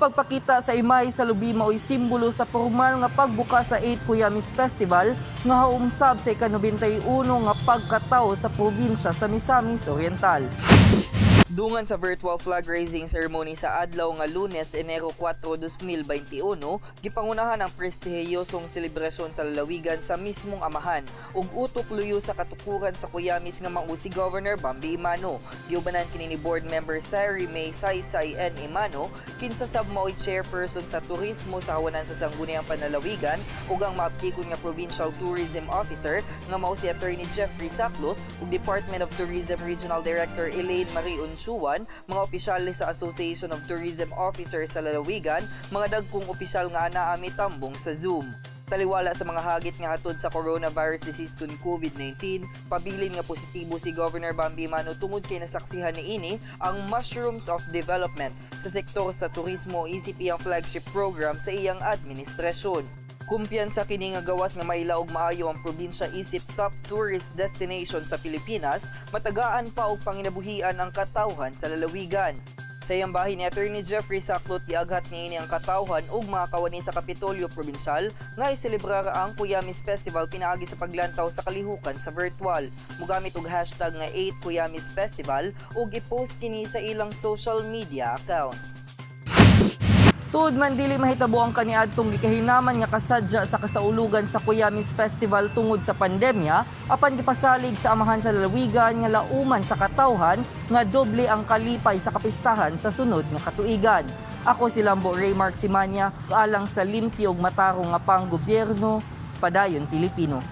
pagpakita sa imay sa lubi mao'y simbolo sa formal nga pagbuka sa 8 Cuyamis Festival nga haumsab sa ika-91 nga pagkatawo sa probinsya sa Misamis Oriental. Dungan sa virtual flag raising ceremony sa adlaw nga Lunes, Enero 4, 2021, gipangunahan ang prestihiyosong selebrasyon sa lalawigan sa mismong amahan ug utok luyo sa katukuran sa Cuyamis nga mao si Governor Bambi Imano. Giubanan kini ni board member Sari May Saysay N. Imano, kinsa sab mao'y chairperson sa turismo sa hawanan sa Sangguniang Panlalawigan ug ang maaptikon nga provincial tourism officer nga mao si Attorney Jeffrey Saclot ug Department of Tourism Regional Director Elaine Marie Unsuan, mga opisyales sa Association of Tourism Officers sa lalawigan, mga dagkong opisyal nga anaa mitambong sa Zoom. Taliwala sa mga hagit nga hatod sa coronavirus disease kun COVID-19, pabilin nga positibo si Governor Bambi Imano tungod kay nasaksihan niini ang Mushrooms of Development sa sektor sa turismo isip iyang flagship program sa iyang administrasyon. Kumpiyansa kini nga gawas nga mailaog maayo ang probinsya isip top tourist destination sa Pilipinas, matagaan pa og panginabuhian ang katawhan sa lalawigan. Sa iyang bahin ni Attorney Jeffrey Saclot, iaghat niini ang katawhan ug mga kawani sa Kapitolyo Provincial nga iselebrar ang Cuyamis Festival pinaagi sa paglantaw sa kalihukan sa virtual. Mugamit og hashtag nga 8Cuyamis Festival ug i-post kini sa ilang social media accounts. Tuod man dili mahitabo ang kaniadtong gikahinaman nga kasadya sa kasaulugan sa Cuyamis Festival tungod sa pandemya, apan gipasalig sa amahan sa lalawigan nga lauman sa katawhan nga doble ang kalipay sa kapistahan sa sunod nga katuigan. Ako si Lambo Raymark Simanya, alang sa limpyo ug matarong nga panggobyerno, padayon Pilipino.